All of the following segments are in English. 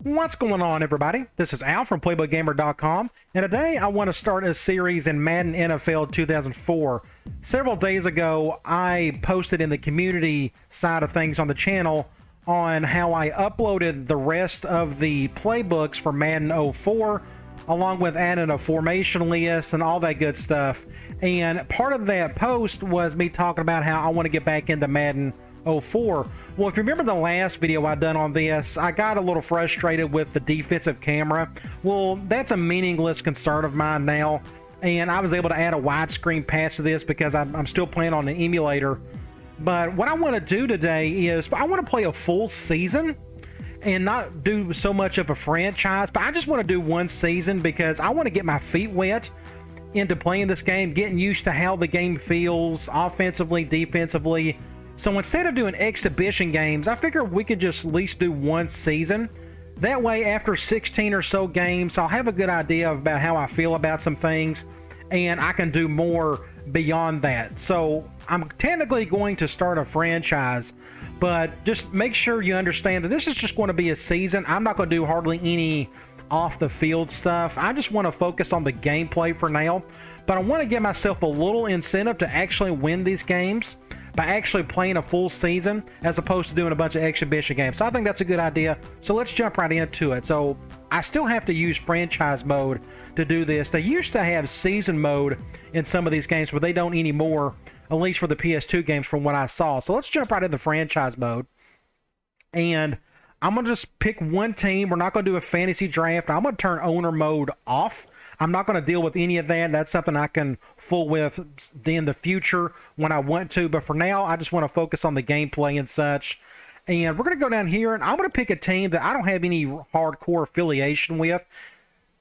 What's going on, everybody? This is Al from PlaybookGamer.com, and today I want to start a series in Madden NFL 2004. Several days ago, I posted in the community side of things on the channel on how I uploaded the rest of the playbooks for Madden 04, along with adding a formation list and all that good stuff. And part of that post was me talking about how I want to get back into Madden 04. Well, if you remember the last video I done on this, I got a little frustrated with the defensive camera. Well, that's a meaningless concern of mine now, and I was able to add a widescreen patch to this because I'm still playing on an emulator. But what I want to do today is I want to play a full season and not do so much of a franchise, but I just want to do one season because I want to get my feet wet into playing this game, getting used to how the game feels offensively, defensively. So instead of doing exhibition games, I figure we could just at least do one season. That way, after 16 or so games, I'll have a good idea about how I feel about some things, and I can do more beyond that. So I'm technically going to start a franchise, but just make sure you understand that this is just going to be a season. I'm not going to do hardly any off the field stuff. I just want to focus on the gameplay for now, but I want to give myself a little incentive to actually win these games by actually playing a full season as opposed to doing a bunch of exhibition games. So I think that's a good idea. So let's jump right into it. So I still have to use franchise mode to do this. They used to have season mode in some of these games, but they don't anymore, at least for the PS2 games from what I saw. So let's jump right into franchise mode. And I'm going to just pick one team. We're not going to do a fantasy draft. I'm going to turn owner mode off. I'm not going to deal with any of that. That's something I can fool with in the future when I want to. But for now, I just want to focus on the gameplay and such. And we're going to go down here, and I'm going to pick a team that I don't have any hardcore affiliation with.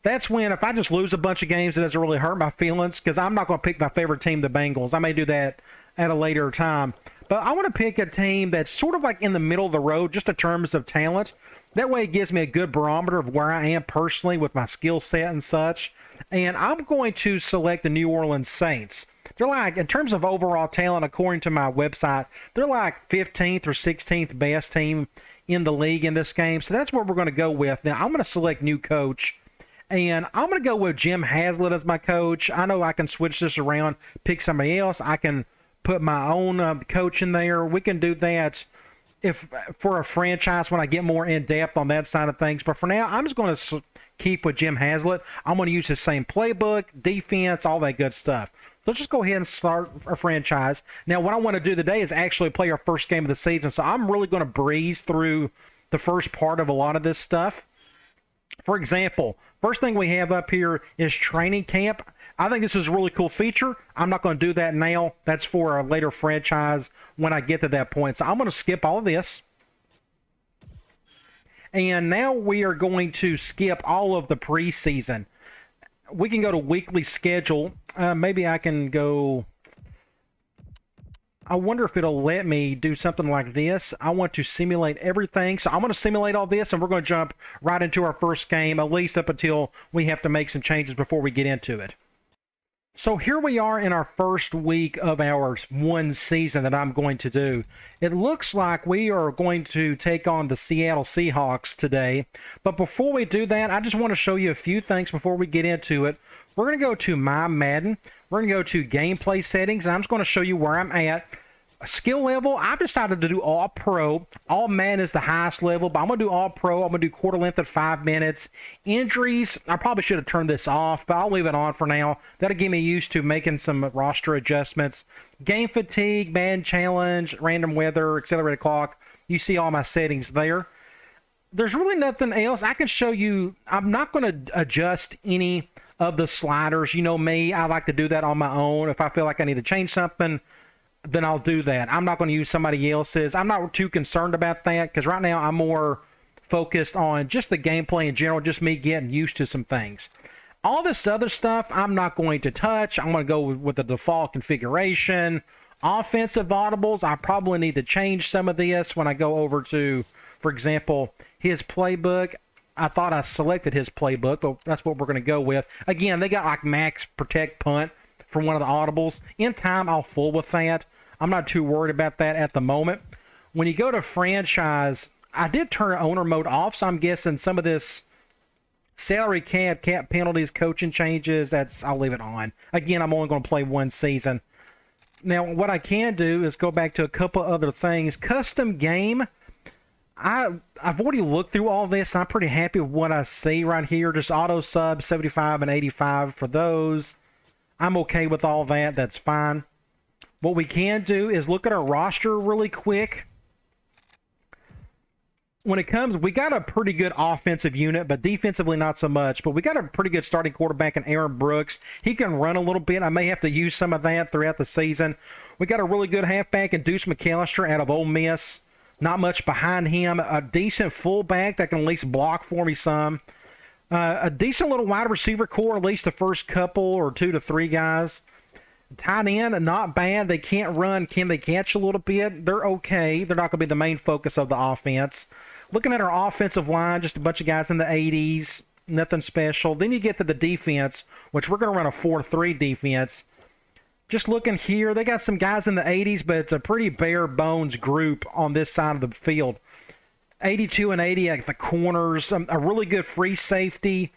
That's when, if I just lose a bunch of games, it doesn't really hurt my feelings, because I'm not going to pick my favorite team, the Bengals. I may do that at a later time. But I want to pick a team that's sort of like in the middle of the road, just in terms of talent. That way it gives me a good barometer of where I am personally with my skill set and such. And I'm going to select the New Orleans Saints. They're like, in terms of overall talent, according to my website, they're like 15th or 16th best team in the league in this game. So that's what we're going to go with. Now, I'm going to select new coach. And I'm going to go with Jim Haslett as my coach. I know I can switch this around, pick somebody else. I can put my own coach in there. We can do that if for a franchise when I get more in depth on that side of things. But for now, I'm just going to keep with Jim Haslett. I'm going to use his same playbook, defense, all that good stuff. So let's just go ahead and start a franchise. Now, what I want to do today is actually play our first game of the season. So I'm really going to breeze through the first part of a lot of this stuff. For example, first thing we have up here is training camp. I think this is a really cool feature. I'm not going to do that now. That's for a later franchise when I get to that point. So I'm going to skip all of this. And now we are going to skip all of the preseason. We can go to weekly schedule. Maybe I can go... I wonder if it'll let me do something like this. I want to simulate everything. So I'm going to simulate all this, and we're going to jump right into our first game, at least up until we have to make some changes before we get into it. So here we are in our first week of our one season that I'm going to do. It looks like we are going to take on the Seattle Seahawks today. But before we do that, I just want to show you a few things before we get into it. We're going to go to My Madden. We're going to go to Gameplay Settings, and I'm just going to show you where I'm at. Skill level, I've decided to do All Pro. All Madden is the highest level, but I'm going to do All Pro. I'm going to do quarter length at 5 minutes. Injuries, I probably should have turned this off, but I'll leave it on for now. That'll get me used to making some roster adjustments. Game fatigue, Madden challenge, random weather, accelerated clock. You see all my settings there. There's really nothing else. I can show you. I'm not going to adjust any of the sliders. You know me, I like to do that on my own. If I feel like I need to change something, then I'll do that. I'm not going to use somebody else's. I'm not too concerned about that because right now I'm more focused on just the gameplay in general, just me getting used to some things. All this other stuff I'm not going to touch. I'm going to go with the default configuration. Offensive audibles, I probably need to change some of this when I go over to, for example, his playbook. I thought I selected his playbook, but that's what we're going to go with. Again, they got like max protect punt for one of the audibles. In time, I'll fool with that. I'm not too worried about that at the moment. When you go to franchise, I did turn owner mode off, so I'm guessing some of this salary cap penalties, coaching changes, I'll leave it on. Again, I'm only going to play one season. Now, what I can do is go back to a couple other things. Custom game. I've already looked through all this, and I'm pretty happy with what I see right here. Just auto sub 75 and 85 for those. I'm okay with all that. That's fine. What we can do is look at our roster really quick. When it comes, we got a pretty good offensive unit, but defensively not so much. But we got a pretty good starting quarterback in Aaron Brooks. He can run a little bit. I may have to use some of that throughout the season. We got a really good halfback in Deuce McAllister out of Ole Miss. Not much behind him. A decent fullback that can at least block for me some. A decent little wide receiver core, at least the first couple or 2 to 3 guys. Tight end, not bad. They can't run. Can they catch a little bit? They're okay. They're not going to be the main focus of the offense. Looking at our offensive line, just a bunch of guys in the 80s. Nothing special. Then you get to the defense, which we're going to run a 4-3 defense. Just looking here, they got some guys in the 80s, but it's a pretty bare bones group on this side of the field. 82 and 80 at the corners. A really good free safety.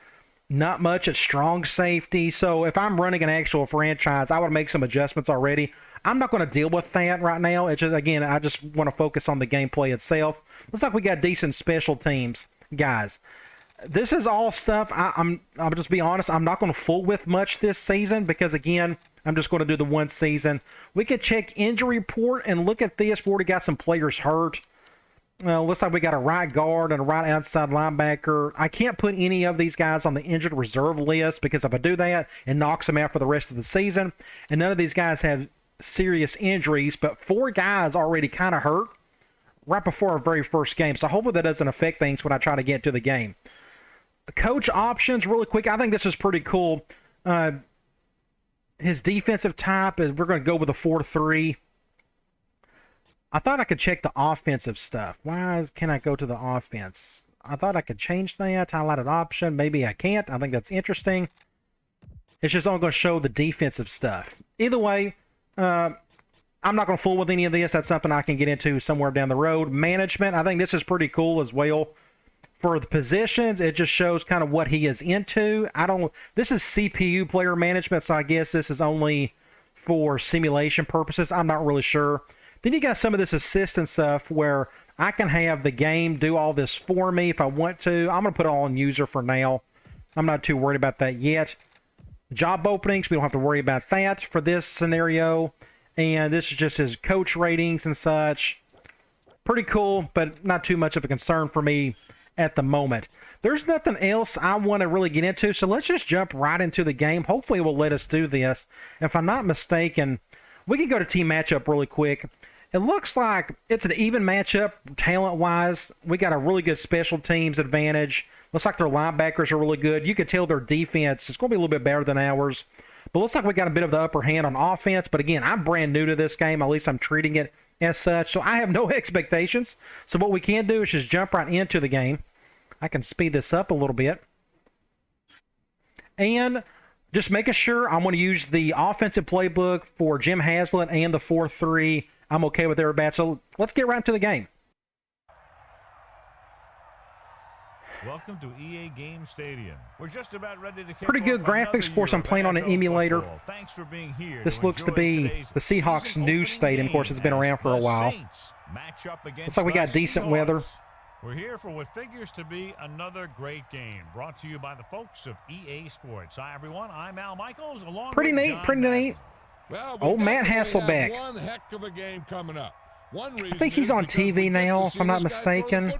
Not much at strong safety. So if I'm running an actual franchise, I would make some adjustments already. I'm not going to deal with that right now. It's just, again, I just want to focus on the gameplay itself. Looks like we got decent special teams, guys. This is all stuff. I'll just be honest. I'm not going to fool with much this season because, again, I'm just going to do the one season. We can check injury report and look at this. We already got some players hurt. Looks like we got a right guard and a right outside linebacker. I can't put any of these guys on the injured reserve list because if I do that, it knocks them out for the rest of the season. And none of these guys have serious injuries, but 4 guys already kind of hurt right before our very first game. So hopefully that doesn't affect things when I try to get to the game. Coach options, really quick. I think this is pretty cool. His defensive type, we're going to go with a 4-3. I thought I could check the offensive stuff. Can I go to the offense? I thought I could change that. Highlighted option. Maybe I can't. I think that's interesting. It's just only going to show the defensive stuff. Either way, I'm not going to fool with any of this. That's something I can get into somewhere down the road. Management, I think this is pretty cool as well. For the positions, it just shows kind of what he is into. This is CPU player management, so I guess this is only for simulation purposes. I'm not really sure. Then you got some of this assistant stuff where I can have the game do all this for me if I want to. I'm going to put it all on user for now. I'm not too worried about that yet. Job openings, we don't have to worry about that for this scenario. And this is just his coach ratings and such. Pretty cool, but not too much of a concern for me at the moment. There's nothing else I want to really get into, so let's just jump right into the game. Hopefully it will let us do this. If I'm not mistaken, we can go to team matchup really quick. It looks like it's an even matchup talent-wise. We got a really good special teams advantage. Looks like their linebackers are really good. You can tell their defense is going to be a little bit better than ours. But looks like we got a bit of the upper hand on offense. But again, I'm brand new to this game. At least I'm treating it as such. So I have no expectations. So what we can do is just jump right into the game. I can speed this up a little bit. And just making sure I'm going to use the offensive playbook for Jim Haslett and the 4-3. I'm okay with everybody. So let's get right into the game. Welcome to EA Game Stadium. We're just about ready to kick Pretty good graphics. Of course, I'm playing on an emulator. Football. Thanks for being here. This looks to be the Seahawks' new stadium. Of course, it's been around for a while. Looks like we got decent weather. We're here for what figures to be another great game, brought to you by the folks of EA Sports. Hi, everyone. I'm Al Michaels. Pretty neat. Pretty neat. Well, old Matt Hasselbeck. One heck of a game coming up. I think he's on TV now, if I'm not mistaken.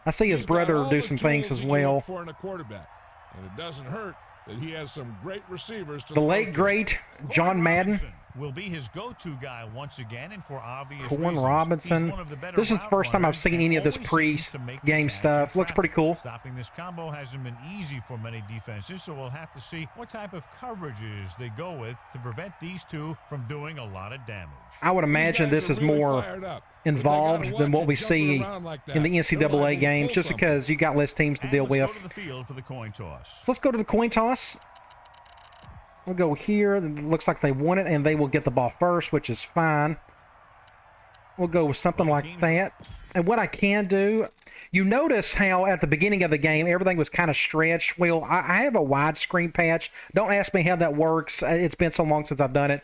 I see his brother do some things as well. And it doesn't hurt that he has some great receivers. The late, great John Madden. Will be his go-to guy once again, and for obvious Corn reasons. Robinson. This is the first time I've seen any of this pre-game stuff. Looks pretty cool. Stopping this combo hasn't been easy for many defenses, so we'll have to see what type of coverages they go with to prevent these two from doing a lot of damage. I would imagine this is more involved than what we see in the NCAA games, just because you got less teams to deal with. Let's go to the field for the coin toss. So let's go to the coin toss. We'll go here. It looks like they won it, and they will get the ball first, which is fine. We'll go with something like that. And what I can do, you notice how at the beginning of the game, everything was kind of stretched. Well, I have a widescreen patch. Don't ask me how that works. It's been so long since I've done it.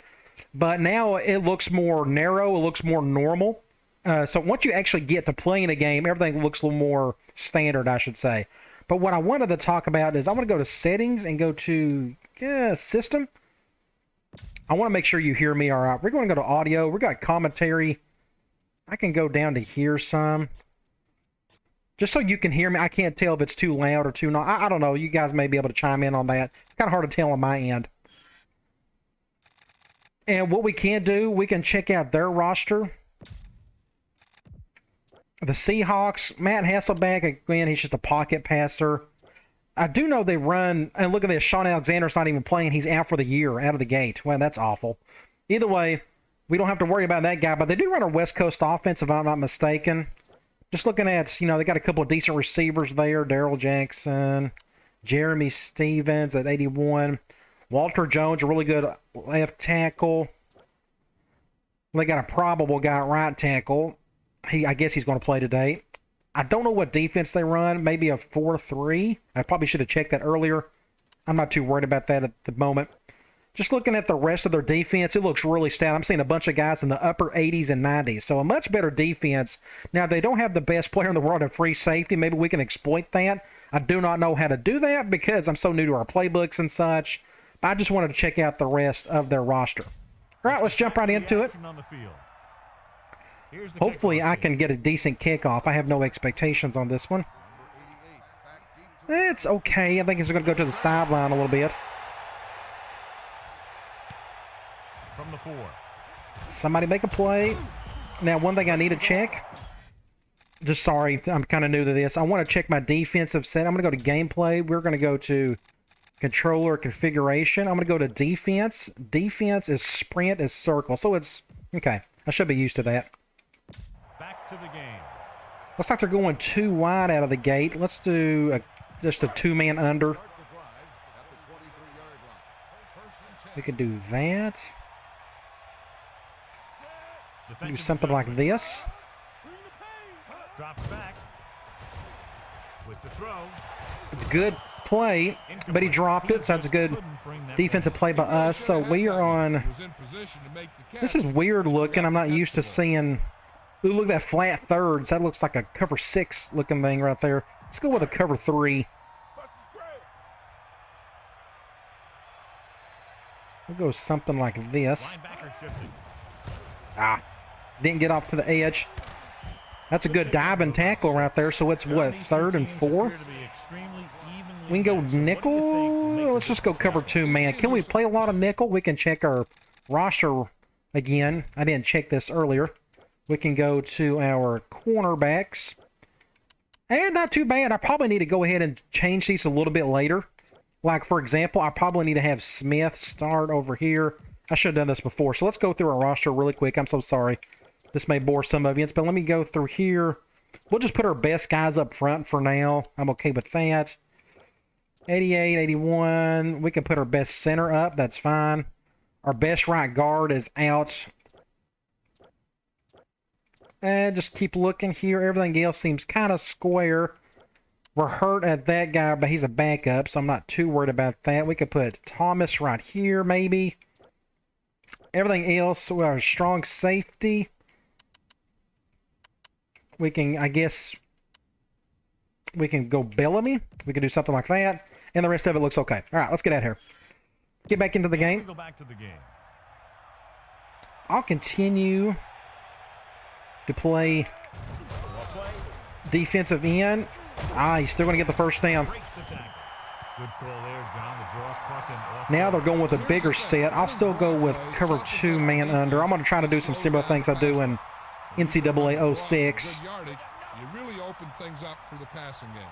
But now it looks more narrow. It looks more normal. So once you actually get to playing a game, everything looks a little more standard, I should say. But what I wanted to talk about is I want to go to settings and go to system. I want to make sure you hear me all right. We're going to go to audio. We got commentary. I can go down to here some. Just so you can hear me. I can't tell if it's too loud or too not. I don't know. You guys may be able to chime in on that. It's kind of hard to tell on my end. And what we can do, we can check out their roster. The Seahawks, Matt Hasselbeck, again, he's just a pocket passer. I do know they run, and look at this, Sean Alexander's not even playing. He's out for the year, out of the gate. Well, that's awful. Either way, we don't have to worry about that guy, but they do run a West Coast offense, if I'm not mistaken. Just looking at, you know, they got a couple of decent receivers there. Darrell Jackson, Jeremy Stevens at 81. Walter Jones, a really good left tackle. They got a probable guy at right tackle. I guess he's going to play today. I don't know what defense they run. Maybe a 4-3. I probably should have checked that earlier. I'm not too worried about that at the moment. Just looking at the rest of their defense, it looks really stout. I'm seeing a bunch of guys in the upper 80s and 90s. So a much better defense. Now, they don't have the best player in the world in free safety. Maybe we can exploit that. I do not know how to do that because I'm so new to our playbooks and such. But I just wanted to check out the rest of their roster. All right, let's jump right into it. Hopefully I can get a decent kickoff. I have no expectations on this one. It's okay. I think he's going to go to the sideline a little bit. From the 4. Somebody make a play. Now, one thing I need to check. Just sorry, I'm kind of new to this. I want to check my defensive set. I'm going to go to gameplay. We're going to go to controller configuration. I'm going to go to defense. Defense is sprint is circle. So it's okay. I should be used to that. Back to the game. Looks like they're going too wide out of the gate. Let's do just a 2-man under. We can do that. Do something like this. Drops back with the throw. It's a good play, but he dropped it, so that's a good defensive play by us. So we are on. This is weird looking. I'm not used to seeing. Ooh, look at that flat thirds. That looks like a cover 6 looking thing right there. Let's go with a cover 3. We'll go something like this. Didn't get off to the edge. That's a good diving tackle right there. So it's what, 3rd and 4? We can go nickel. Let's just go cover 2, man. Can we play a lot of nickel? We can check our roster again. I didn't check this earlier. We can go to our cornerbacks. And not too bad. I probably need to go ahead and change these a little bit later. Like, for example, I probably need to have Smith start over here. I should have done this before. So let's go through our roster really quick. I'm so sorry. This may bore some of you, but let me go through here. We'll just put our best guys up front for now. I'm okay with that. 88, 81. We can put our best center up. That's fine. Our best right guard is out. And just keep looking here. Everything else seems kind of square. We're hurt at that guy, but he's a backup, so I'm not too worried about that. We could put Thomas right here, maybe. Everything else, we are strong safety. We can, I guess, we can go Bellamy. We can do something like that. And the rest of it looks okay. All right, let's get out of here. Let's get back into the game. Go back to the game. I'll continue to play defensive end. He's still going to get the first down. Now they're going with a bigger set. I'll still go with cover 2 man under. I'm going to try to do some similar things I do in NCAA 06. You really open things up for the passing game.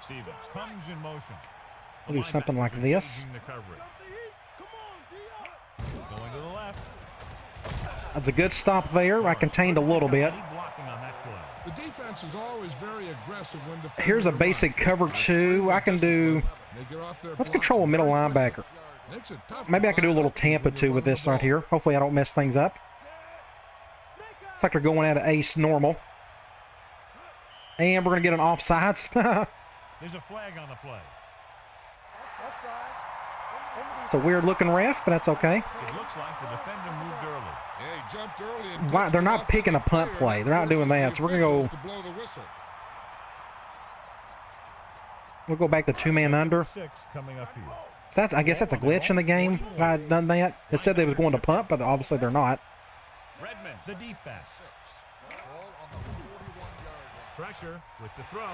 Stevens comes in motion. We'll do something like this. Going to the left. That's a good stop there. I contained a little bit. The defense is always very aggressive when defending. Here's a basic cover 2. I can do. Let's control a middle linebacker. Maybe I could do a little Tampa 2 with this right here. Hopefully I don't mess things up. It's like they're going out of ace normal. And we're going to get an offsides. There's a flag on the play. It's a weird looking ref, but that's okay. It looks like the defender moved early. Yeah, he jumped early and Why, they're not picking a punt play. They're not doing that. So we're going to go. We'll go back to 2-man under. 6 coming up here. So that's, I guess that's a glitch in the game. If I had done that. It said they was going to punt, but obviously they're not. Redmond, the deep pass. Pressure with the throw.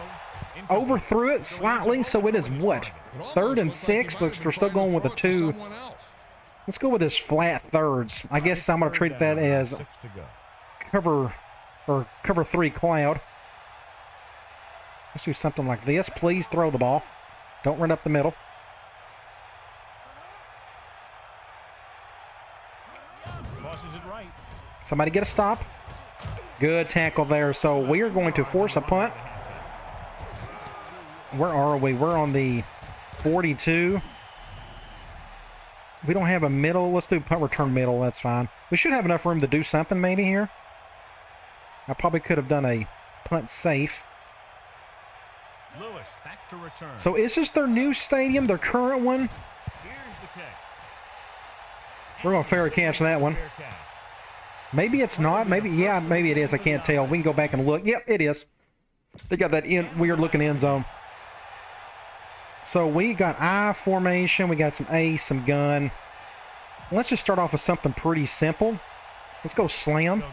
Overthrew it slightly, so it is what? 3rd and 6. They're still going with a 2. Let's go with this flat thirds. I guess I'm going to treat that as cover 3 cloud. Let's do something like this. Please throw the ball. Don't run up the middle. Tosses it right. Somebody get a stop. Good tackle there. So we are going to force a punt. Where are we? We're on the 42. We don't have a middle. Let's do punt return middle. That's fine. We should have enough room to do something maybe here. I probably could have done a punt safe. Lewis back to return. So is this their new stadium, their current one? Here's the kick. We're going to fair catch that one. Fair catch. Maybe it's not. Maybe, yeah, maybe it is. I can't tell. We can go back and look. Yep, it is. They got that weird looking end zone. So we got I formation. We got some A, some gun. Let's just start off with something pretty simple. Let's go slam.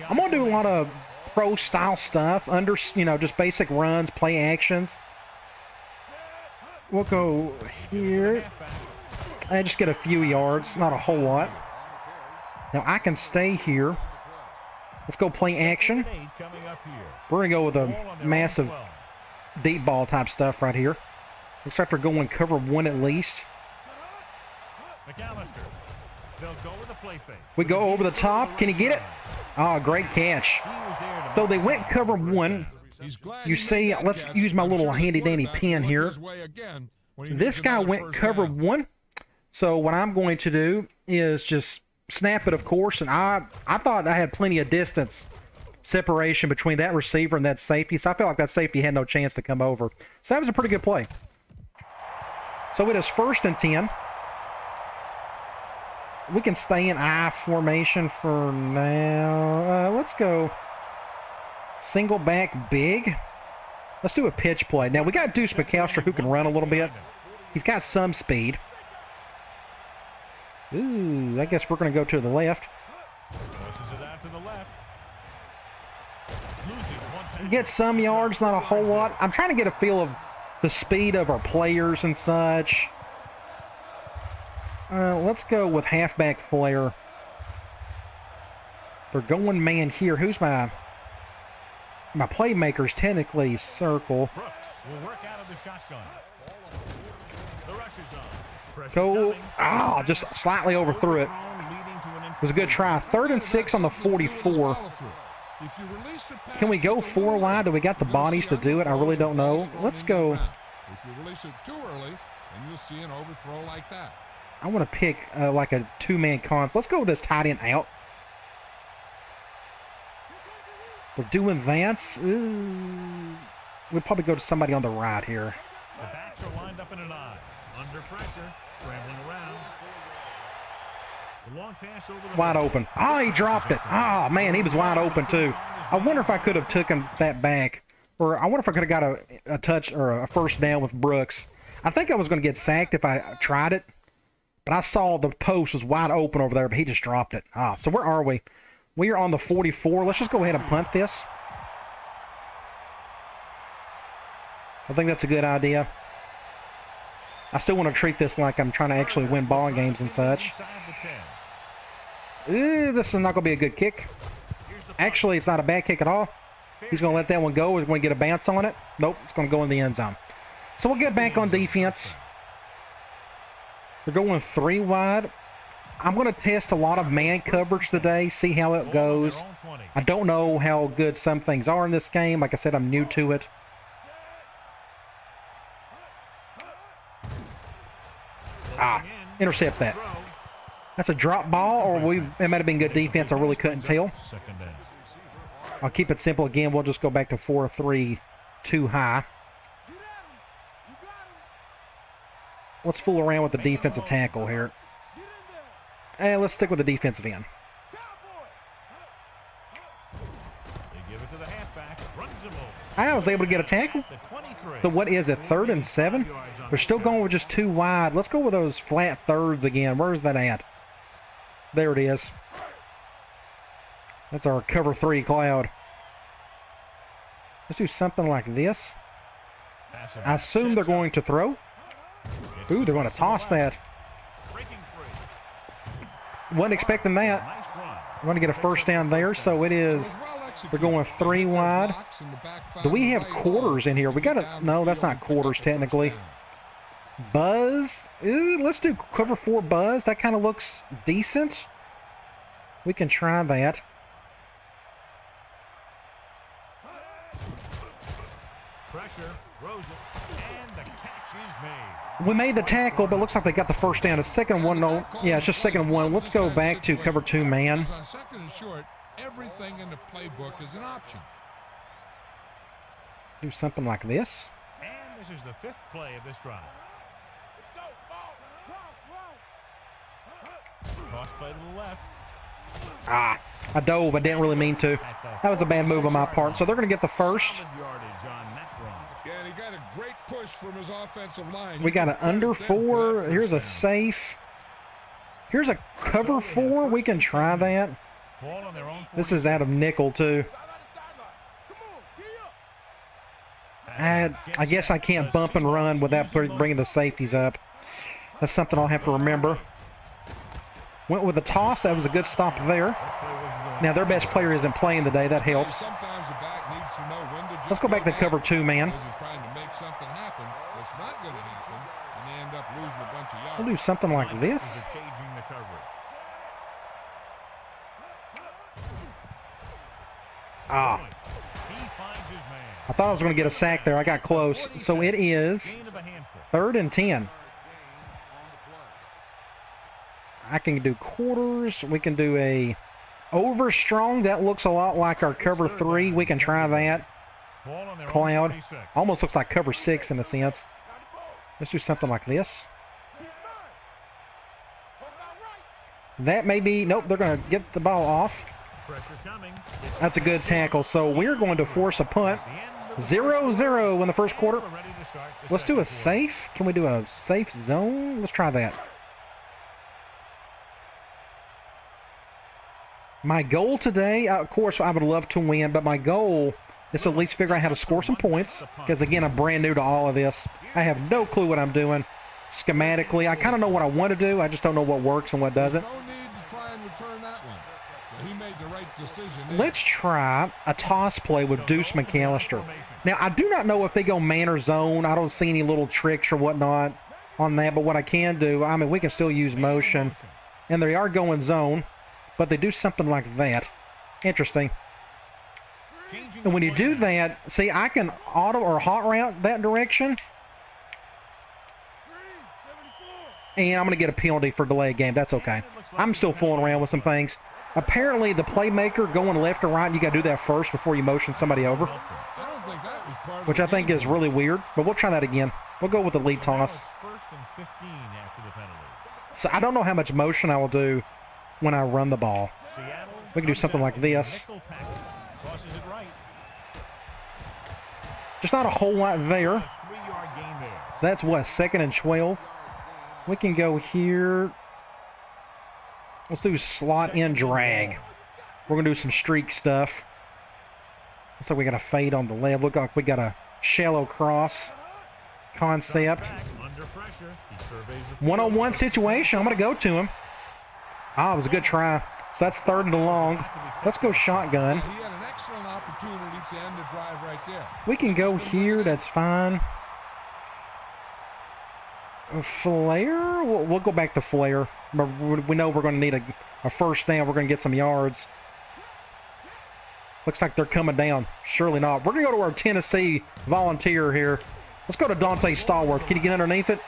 I'm going to do a lot of pro style stuff. Just basic runs, play actions. We'll go here. I just get a few yards, not a whole lot. Now I can stay here. Let's go play action. We're going to go with a massive deep ball type stuff right here. Looks like they're going cover 1 at least. McAllister. They'll go with a play fake. We go over the top. Can he get it? Oh, great catch. So they went cover 1. You see, let's use my little handy dandy pen here. This guy went cover 1. So what I'm going to do is just snap it, of course. And I thought I had plenty of distance separation between that receiver and that safety. So I felt like that safety had no chance to come over. So that was a pretty good play. So it is 1st and 10. We can stay in I formation for now. Let's go single back big. Let's do a pitch play. Now, we got Deuce McAllister who can run a little bit. He's got some speed. Ooh, I guess we're going to go to the left. Get some yards, not a whole lot. I'm trying to get a feel of the speed of our players and such. Let's go with halfback flare. They're going man here. Who's my playmaker's technically circle. Brooks will work out of the shotgun. The rush is on. Pressure Go. coming. Just slightly overthrew it. It was a good try. 3rd and 6 on the 44. Can we go 4 wide? Do we got the bodies to do it? I really don't know. Let's go. If you release it too early, then you'll see an overthrow like that. I want to pick like a 2-man cons. Let's go with this tight end out. We're doing that. Ooh. We'll probably go to somebody on the right here. The backs are lined up in an I. Under pressure, scrambling around. The long pass over the Wide open. Oh, he dropped it. Oh, man, he was wide open too. I wonder if I could have taken that back. Or I wonder if I could have got a touch or a first down with Brooks. I think I was going to get sacked if I tried it. But I saw the post was wide open over there, but he just dropped it. So where are we? We are on the 44. Let's just go ahead and punt this. I think that's a good idea. I still want to treat this like I'm trying to actually win ball games and such. Ooh, this is not going to be a good kick. Actually, it's not a bad kick at all. He's going to let that one go. He's going to get a bounce on it. Nope, it's going to go in the end zone. So we'll get back on defense. We're going 3 wide. I'm going to test a lot of man coverage today, see how it goes. I don't know how good some things are in this game. Like I said, I'm new to it. Intercept that. That's a drop ball, or it might have been good defense. I really couldn't tell. I'll keep it simple again. We'll just go back to 4-3 too high. Let's fool around with the defensive tackle here. And let's stick with the defensive end. I was able to get a tackle. So what is it, 3rd and 7? They're still going with just 2 wide. Let's go with those flat thirds again. Where's that at? There it is. That's our cover 3 cloud. Let's do something like this. I assume they're going to throw. Ooh, they're going to toss that. Wasn't expecting that. I'm going to get a first down there, so it is. We're going 3 wide. Do we have quarters in here? We got to. No, that's not quarters technically. Buzz. Let's do cover 4 buzz. That kind of looks decent. We can try that. Pressure, throws it, and the catch is made. We made the tackle, but looks like they got the first down. It's 2nd and 1. No, yeah, it's just 2nd and 1. Let's go back to cover 2 man. On 2nd and short, everything in the playbook is an option. Do something like this. And this is the 5th play of this drive. Cross play to the left. Ah, I dove. I didn't really mean to. That was a bad move on my part. So they're going to get the first. Yeah, and he got a great push from his offensive line. We got an under 4. Here's a safe. Here's a cover 4. We can try that. This is out of nickel, too. I guess I can't bump and run without bringing the safeties up. That's something I'll have to remember. Went with a toss. That was a good stop there. Now, their best player isn't playing today. That helps. Let's go back to cover 2 man. We'll do something like this. Ah. I thought I was going to get a sack there. I got close. So it is 3rd and 10. I can do quarters. We can do a over strong. That looks a lot like our cover 3. We can try that. Cloud. Almost looks like cover 6 in a sense. Let's do something like this. That may be, nope, they're going to get the ball off. That's a good tackle. So we're going to force a punt. 0-0 in the first quarter. Let's do a safe. Can we do a safe zone? Let's try that. My goal today, of course, I would love to win, but my goal is to at least figure out how to score some points. Because, again, I'm brand new to all of this. I have no clue what I'm doing schematically. I kind of know what I want to do. I just don't know what works and what doesn't. Let's try a toss play with Deuce McAllister. Now, I do not know if they go man or zone. I don't see any little tricks or whatnot on that. But what I can do, I mean, we can still use motion. And they are going zone. But they do something like that. Interesting. And when you do that, see, I can auto or hot route that direction. And I'm going to get a penalty for delay game. That's okay. I'm still fooling around with some things. Apparently, the playmaker going left or right, you got to do that first before you motion somebody over. Which I think is really weird. But we'll try that again. We'll go with the lead toss. So I don't know how much motion I will do when I run the ball. We can do something like this. Just not a whole lot there. That's what, 2nd and 12? We can go here. Let's do slot in drag. We're going to do some streak stuff. Looks like we got a fade on the left. Look like we got a shallow cross concept. One-on-one situation. I'm going to go to him. Ah, it was a good try. So that's 3rd and long. Let's go shotgun. He had an excellent opportunity to end the drive right there. We can go here. That's fine. A flare? We'll go back to flare. But we know we're going to need a first down. We're going to get some yards. Looks like they're coming down. Surely not. We're going to go to our Tennessee volunteer here. Let's go to Dante Stallworth. Can he get underneath it?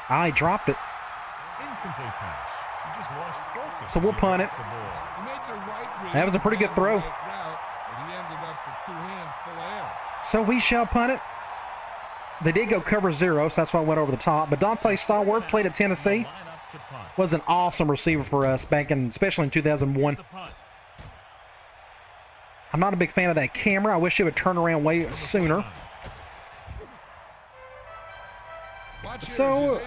Ah, he dropped it. Incomplete pass. You just lost focus. So we'll punt it. That was a pretty good throw. So we shall punt it. They did go cover 0, so that's why I went over the top. But Dante Stallworth played at Tennessee. Was an awesome receiver for us back in, especially in 2001. I'm not a big fan of that camera. I wish it would turn around way sooner. So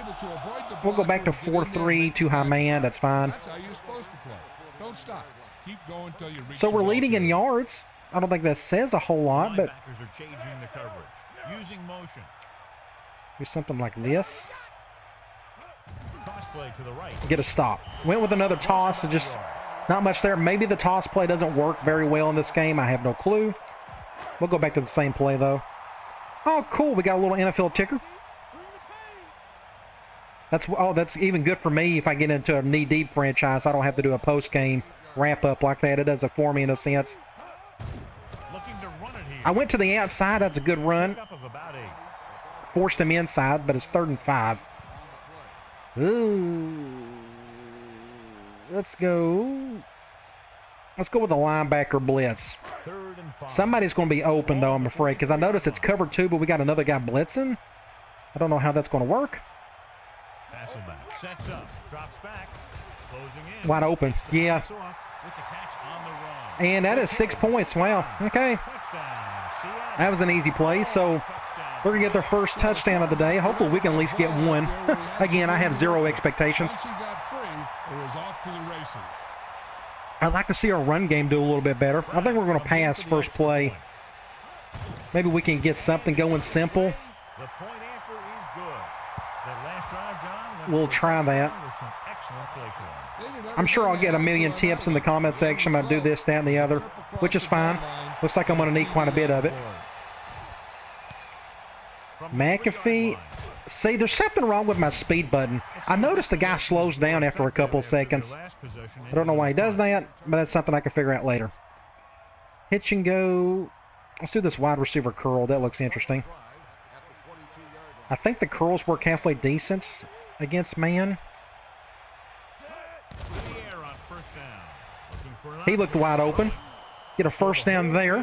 we'll go back to 4-3, too high man. That's fine. So we're leading in yards. I don't think that says a whole lot, but do something like this. Get a stop. Went with another toss and just not much there. Maybe the toss play doesn't work very well in this game. I have no clue. We'll go back to the same play, though. Oh, cool. We got a little NFL ticker. That's even good for me if I get into a knee-deep franchise. I don't have to do a post-game wrap-up like that. It does it for me in a sense. I went to the outside. That's a good run. Forced him inside, but it's 3rd and 5. Ooh. Let's go. Let's go with a linebacker blitz. Somebody's going to be open, though, I'm afraid, because I noticed it's cover 2, but we got another guy blitzing. I don't know how that's going to work. Sets up, drops back, closing in. Wide open. Yeah. And that is 6 points. Wow. Okay. That was an easy play. So we're going to get their first touchdown of the day. Hopefully we can at least get one. Again, I have 0 expectations. I'd like to see our run game do a little bit better. I think we're going to pass first play. Maybe we can get something going simple. We'll try that. I'm sure I'll get a million tips in the comment section about do this, that, and the other, which is fine. Looks like I'm going to need quite a bit of it. McAfee. See, there's something wrong with my speed button. I noticed the guy slows down after a couple of seconds. I don't know why he does that, but that's something I can figure out later. Hitch and go. Let's do this wide receiver curl. That looks interesting. I think the curls work halfway decent against man. He looked wide open. Get a first down there.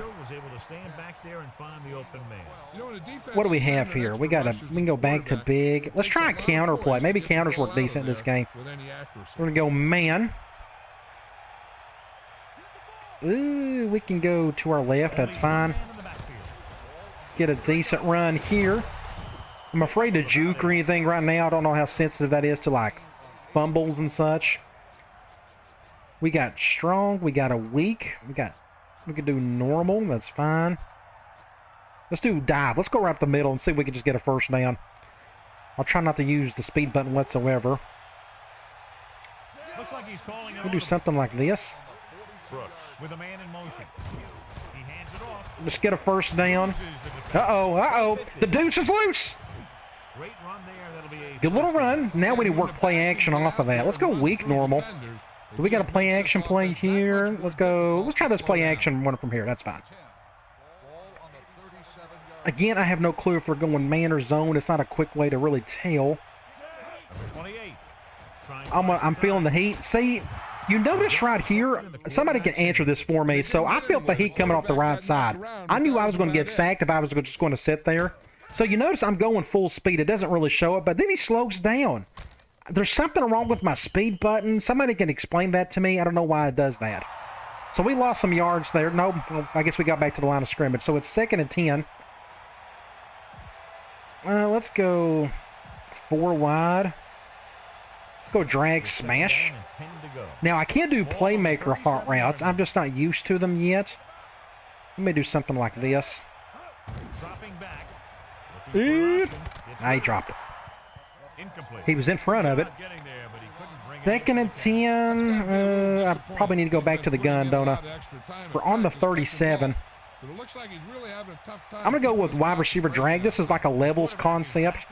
What do we have here? We can go back to big. Let's try a counter play. Maybe counters work decent in this game. We're going to go man. Ooh, we can go to our left. That's fine. Get a decent run here. I'm afraid to juke or anything right now. I don't know how sensitive that is to, like, fumbles and such. We got strong. We got a weak. We can do normal. That's fine. Let's do dive. Let's go right up the middle and see if we can just get a first down. I'll try not to use the speed button whatsoever. Looks like he's calling it. We'll do something like this. Brooks with a man in motion. He hands it off. Let's get a first down. Uh-oh. The deuce is loose. Great run there. That'll be a good little run. Now we need to work play action off of that. Let's go weak normal. So we got a play action play here. Let's go. Let's try this play action one from here. That's fine. Again, I have no clue if we're going man or zone. It's not a quick way to really tell. I'm feeling the heat. See, you notice right here, somebody can answer this for me. So I felt the heat coming off the right side. I knew I was going to get sacked if I was just going to sit there. So you notice I'm going full speed. It doesn't really show it, but then he slows down. There's something wrong with my speed button. Somebody can explain that to me. I don't know why it does that. So we lost some yards there. No, I guess we got back to the line of scrimmage. So it's 2nd and 10. Let's go 4 wide. Let's go drag smash. Now, I can't do playmaker hot routes. I'm just not used to them yet. Let me do something like this. I dropped it. He was in front of it. 2nd and 10. I probably need to go back to the gun, don't I? We're on the 37. I'm going to go with wide receiver drag. This is like a levels concept.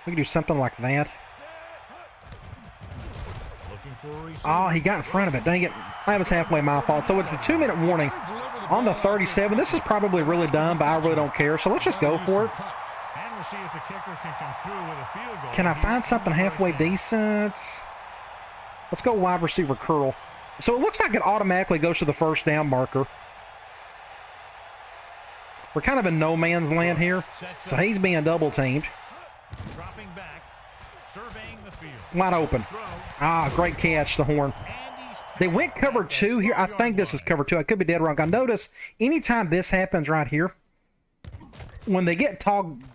We can do something like that. Oh, he got in front of it. Dang it. That was halfway my fault. So it's the 2-minute warning on the 37. This is probably really dumb, but I really don't care. So let's just go for it. Can I find something halfway decent? Let's go wide receiver curl. So it looks like it automatically goes to the first down marker. We're kind of in no man's land here, so he's being double teamed. Dropping back, surveying the field. Wide open. Ah, great catch, the horn. They went cover 2 here. I think this is cover 2. I could be dead wrong. I notice anytime this happens right here, when they get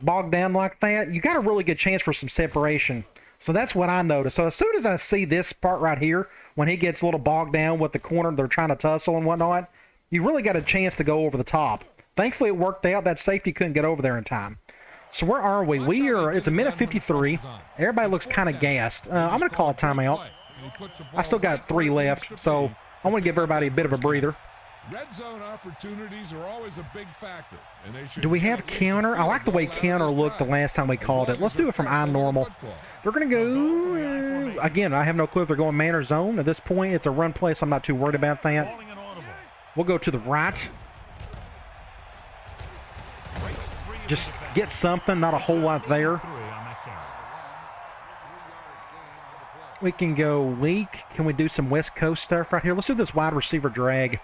bogged down like that, you got a really good chance for some separation. So that's what I noticed. So as soon as I see this part right here, when he gets a little bogged down with the corner, they're trying to tussle and whatnot, you really got a chance to go over the top. Thankfully, it worked out. That safety couldn't get over there in time. So where are we? It's a minute 53. Everybody looks kind of gassed. I'm going to call a timeout. I still got 3 left, so I want to give everybody a bit of a breather. Red zone opportunities are always a big factor. And they should do we have counter? I like the way counter looked the last time we called it. Let's do it from I normal. We're going to go... Again, I have no clue if they're going man or zone. At this point, it's a run play, so I'm not too worried about that. We'll go to the right. Just get something, not a whole lot there. We can go weak. Can we do some West Coast stuff right here? Let's do this wide receiver drag.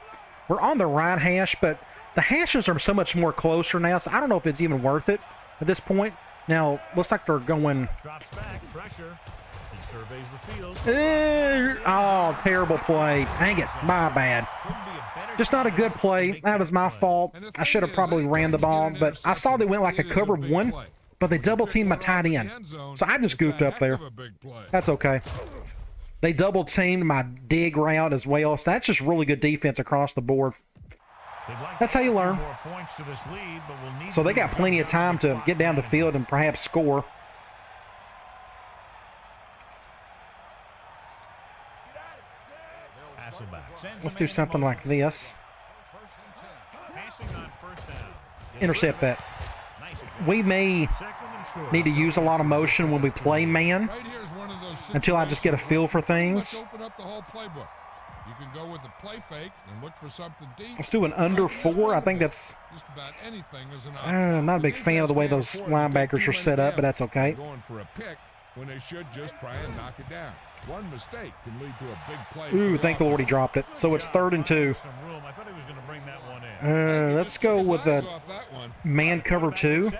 We're on the right hash, but the hashes are so much more closer now, so I don't know if it's even worth it at this point. Now, looks like they're going... Drops back, pressure. He surveys the field. Oh, terrible play. Dang it, my bad. Just not a good play. That was my fault. I should have probably ran the ball, but I saw they went like a cover 1, but they double-teamed my tight end. So I just goofed up there. That's okay. They double-teamed my dig route as well, so that's just really good defense across the board. That's how you learn. So they got plenty of time to get down the field and perhaps score. Let's do something like this. Intercept that. We may need to use a lot of motion when we play man until I just get a feel for things. You can go with a play fake and look for something deep. Let's do an under 4. I think that's... Just about anything is an I'm not a big fan of the way those linebackers are set up, but that's okay. Going for a pick when they should just try and knock it down. One mistake can lead to a big play. Ooh, thank the Lord he dropped it. So it's 3rd and 2. Let's go with the man cover 2.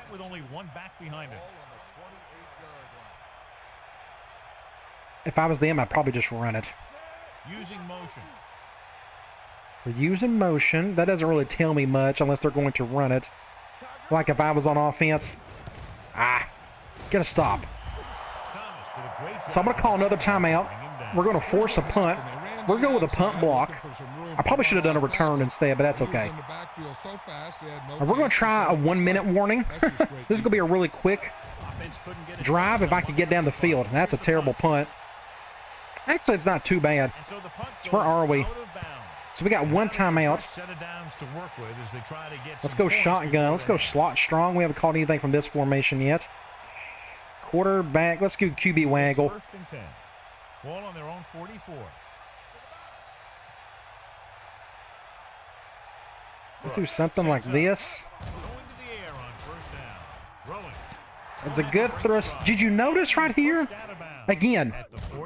If I was them, I'd probably just run it. Using motion. We're using motion. That doesn't really tell me much unless they're going to run it. Like if I was on offense. Get a stop. So I'm going to call another timeout. We're going to force a punt. We're going with a punt block. I probably should have done a return instead, but that's okay. And we're going to try a 1-minute warning. This is going to be a really quick drive if I could get down the field. That's a terrible punt. Actually, it's not too bad. So where are we? So we got 1 timeout. Let's go shotgun. Let's go slot strong. We haven't called anything from this formation yet. Quarterback. Let's do QB waggle. Ball on their own 44. Let's do something like this. It's a good thrust. Did you notice right here? Again,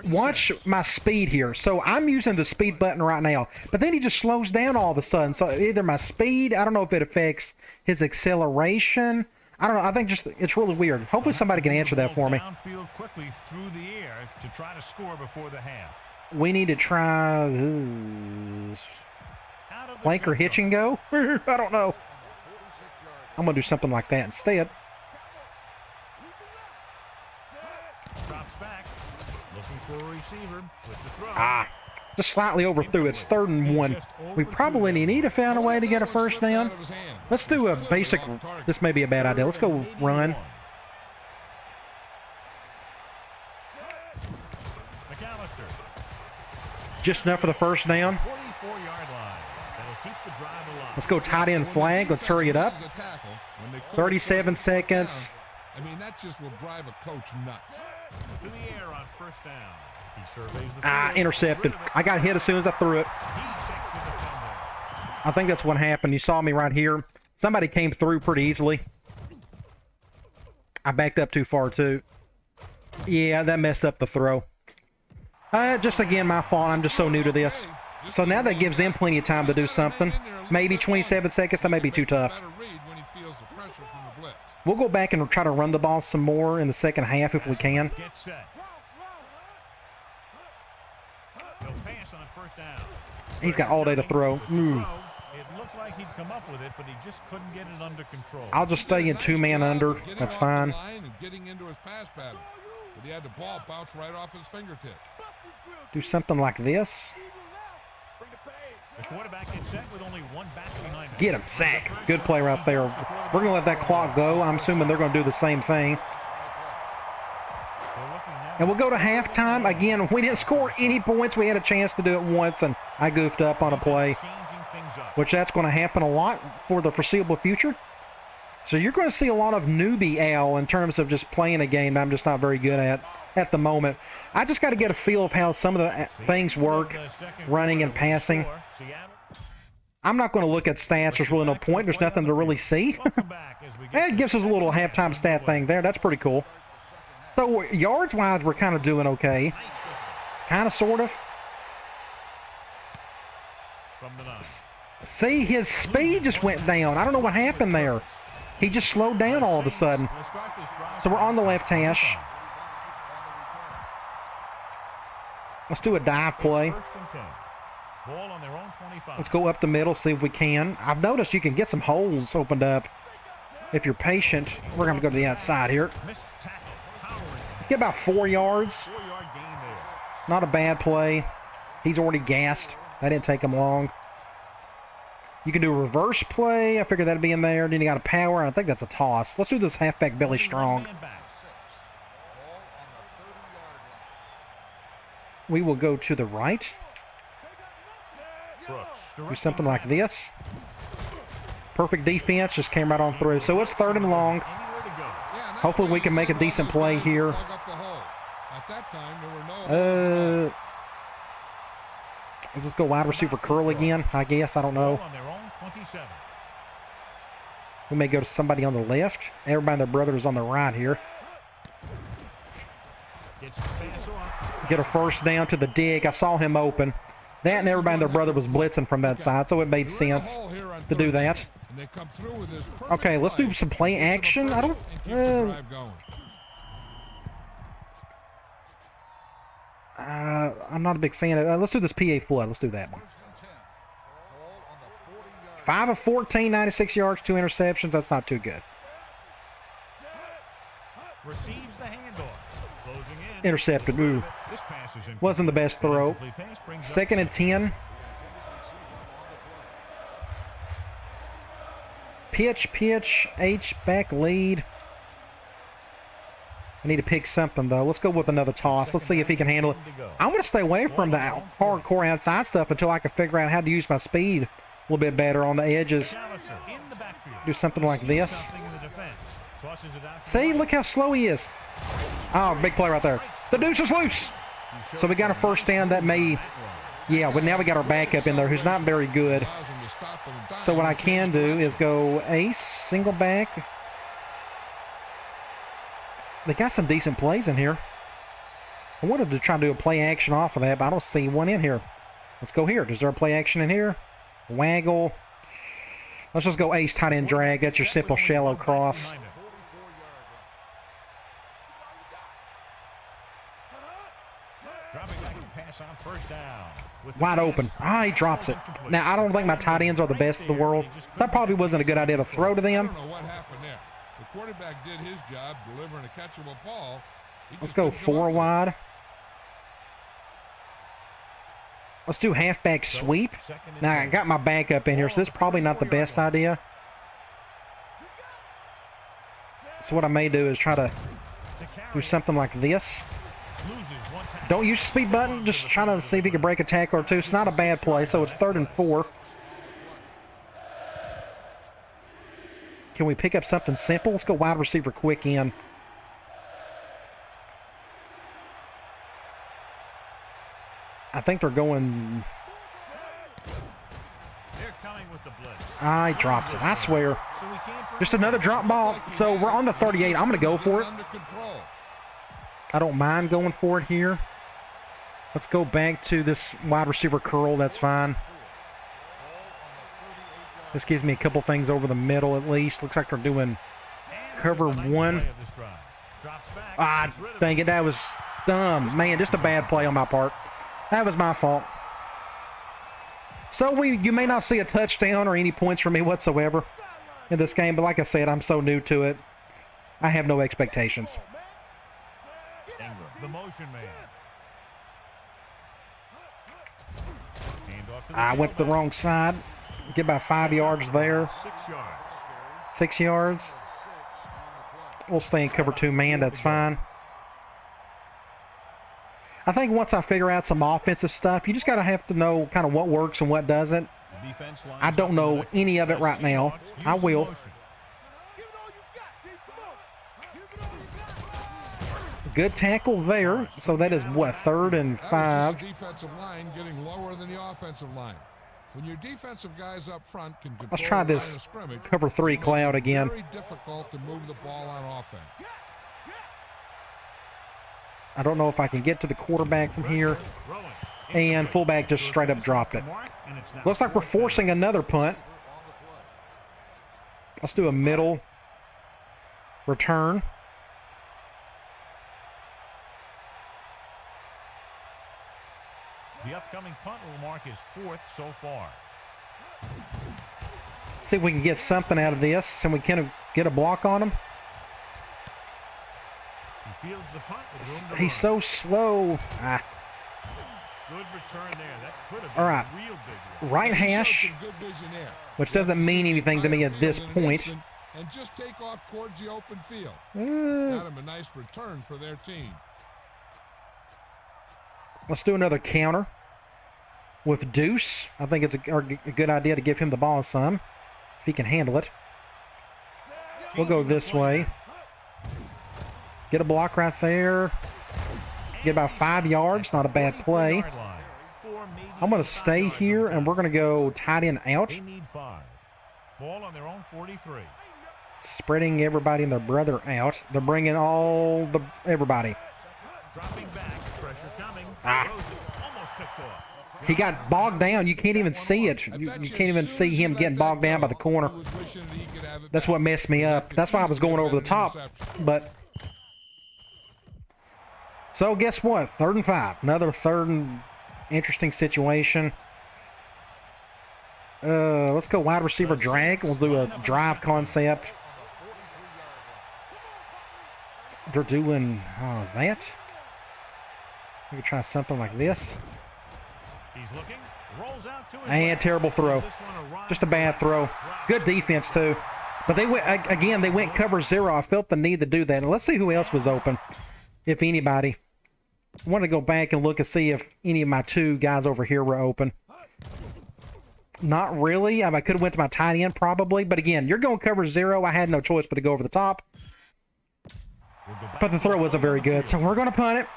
watch my speed here. So I'm using the speed button right now, but then he just slows down all of a sudden. So either my speed, I don't know if it affects his acceleration. I don't know. I think just it's really weird. Hopefully somebody can answer that for me. Quickly through the air to try to score before the half. We need to try flank or hitch and go. I don't know. I'm gonna do something like that instead. Drops back, looking for a receiver with the throw. Just slightly overthrew. It's 3rd and 1. We probably need to find a way to get a first down. Let's do a basic. This may be a bad idea. Let's go run. Just enough for the first down. Let's go tight end flag. Let's hurry it up. 37 seconds. I mean, that just will drive a coach nuts. To the air on first down. He surveys the field. Intercepted. I got hit as soon as I threw it. I think that's what happened. You saw me right here. Somebody came through pretty easily. I backed up too far, too. Yeah, that messed up the throw. Just, again, my fault. I'm just so new to this. So now that gives them plenty of time to do something. Maybe 27 seconds. That may be too tough. We'll go back and try to run the ball some more in the second half if we can. Get set. He'll pass on first down. He's got all day to throw. It looked like he'd come up with it, but he just couldn't get it under control. I'll just stay in two-man under. That's fine. Getting into his pass pattern, but he had the ball bounce right off his fingertip. Do something like this. The quarterback gets set with only one back behind him. Get him, sack. Good play right there. We're going to let that clock go. I'm assuming they're going to do the same thing. And we'll go to halftime. Again, we didn't score any points. We had a chance to do it once, and I goofed up on a play, which that's going to happen a lot for the foreseeable future. So you're going to see a lot of newbie Al in terms of just playing a game that I'm just not very good at the moment. I just got to get a feel of how some of the things work, running and passing. I'm not going to look at stats. There's really no point. There's nothing to really see. It gives us a little halftime stat thing there. That's pretty cool. So yards-wise, we're kind of doing okay. Kind of, sort of. See, his speed just went down. I don't know what happened there. He just slowed down all of a sudden. So we're on the left hash. Let's do a dive play. Let's go up the middle, see if we can. I've noticed you can get some holes opened up if you're patient. We're going to go to the outside here. Get about 4 yards. Not a bad play. He's already gassed. That didn't take him long. You can do a reverse play. I figured that'd be in there. Then you got a power. I think that's a toss. Let's do this halfback belly strong. We will go to the right. Do something like this. Perfect defense. Just came right on through. So it's 3rd and long. Hopefully we can make a decent play here. Let's just go wide receiver curl again, I guess. I don't know. We may go to somebody on the left. Everybody and their brother is on the right here. Get a first down to the dig. I saw him open. That and everybody and their brother was blitzing from that side, so it made sense to do that. Okay, let's do some play action. I don't... I'm not a big fan of... let's do this PA flood. Let's do that one. 5 of 14, 96 yards, 2 interceptions. That's not too good. Receives the handoff. Closing in. Intercepted. Ooh. Wasn't the best throw. 2nd and 10. Pitch, H-back lead. I need to pick something, though. Let's go with another toss. Let's see if he can handle it. I'm going to stay away from the hardcore outside stuff until I can figure out how to use my speed a little bit better on the edges. Do something like this. See, look how slow he is. Oh, big play right there. The deuce is loose. So we got a first down. That may... Yeah, but now we got our backup in there who's not very good. So what I can do is go ace, single back. They got some decent plays in here. I wanted to try to do a play action off of that, but I don't see one in here. Let's go here. Is there a play action in here? Waggle. Let's just go ace, tight end, drag. That's your simple shallow cross. Wide open. Ah, he drops it. Now, I don't think my tight ends are the best in the world. So that probably wasn't a good idea to throw to them. The quarterback did his job delivering a catchable ball. Let's go 4 wide. Let's do halfback sweep. Now, I got my backup in here, so this is probably not the best idea. So what I may do is try to do something like this. Don't use the speed button. Just try to see if he can break a tackle or two. It's not a bad play, so it's 3rd and 4. Can we pick up something simple? Let's go wide receiver quick in. I think they're going... Ah, he drops it. I swear. Just another drop ball. So we're on the 38. I'm going to go for it. I don't mind going for it here. Let's go back to this wide receiver curl. That's fine. This gives me a couple things over the middle at least. Looks like they're doing Cover one. Ah, dang it, that was dumb. Man, just a bad play on my part. That was my fault. So you may not see a touchdown or any points from me whatsoever in this game, but like I said, I'm so new to it. I have no expectations. The motion man. I went to the wrong side. Get about 5 yards there. 6 yards. 6 yards. We'll stay in cover 2 man. That's fine. I think once I figure out some offensive stuff, you just gotta have to know kind of what works and what doesn't. I don't know any of it right now. I will. Good tackle there. So that is what, 3rd and 5. Defensive line getting lower than the offensive line. When your defensive guys up front can Let's try this cover 3 cloud again. Very difficult to move the ball on offense. I don't know if I can get to the quarterback from here. And fullback just straight up dropped it. Looks like we're forcing another punt. Let's do a middle return. The upcoming punt will mark his 4th so far. See if we can get something out of this, and we can get a block on him. He fields the punt with room to He's so slow. Good return there. That could have been All right. a real big one. Right hash, which doesn't mean anything to me at this point. And just take off towards the open field. Got him a nice return for their team. Let's do another counter with Deuce. I think it's a good idea to give him the ball some, if he can handle it. We'll go this way. Get a block right there. Get about 5 yards. Not a bad play. I'm going to stay here, and we're going to go tight end out. They need 5. Ball on their own 43. Spreading everybody and their brother out. They're bringing everybody. Dropping back, pressure coming. Almost picked off. He got bogged down. You can't even see it. You can't even see him getting bogged down by the corner. That's what messed me up. That's why I was going over the top. But so guess what? 3rd and 5. Another 3rd and interesting situation. Let's go wide receiver drag. We'll do a drive concept. They're doing that. We could try something like this. He's looking, rolls out to his And terrible throw. Just a bad throw. Good defense too. But they went again. They went cover 0. I felt the need to do that. And let's see who else was open, if anybody. I want to go back and look and see if any of my 2 guys over here were open. Not really. I could have went to my tight end probably. But again, you're going cover 0. I had no choice but to go over the top. But the throw wasn't very good, so we're going to punt it.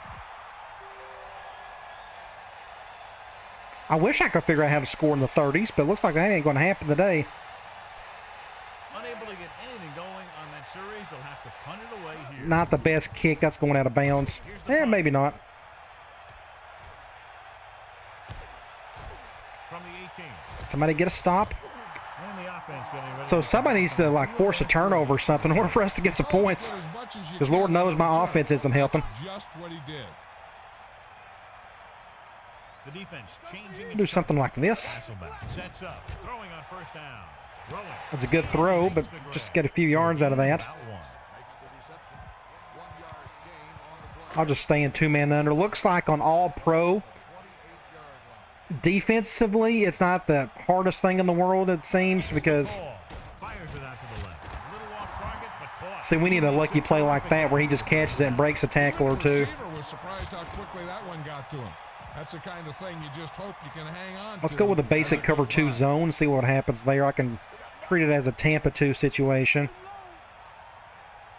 I wish I could figure out how to score in the 30s, but it looks like that ain't going to happen today. Unable to get anything going on that series, they'll have to punt it away here. Not the best kick. That's going out of bounds. Maybe not. From the 18. Somebody get a stop. And the offense getting ready. So somebody needs to like force a turnover or something in order for us to get some points. Because Lord knows my offense isn't helping. Just what he did. The defense changing. Do something like this. Sets up, throwing on 1st down. Throwing. That's a good throw, but just get a few yards out of that. I'll just stay in 2-man under. Looks like on all pro, defensively, it's not the hardest thing in the world, it seems, because see, we need a lucky play like that where he just catches it and breaks a tackle or 2. Was surprised how quickly that one got to him. That's the kind of thing you just hope you can hang on. Let's go with a basic cover 2 zone, see what happens there. I can treat it as a Tampa 2 situation.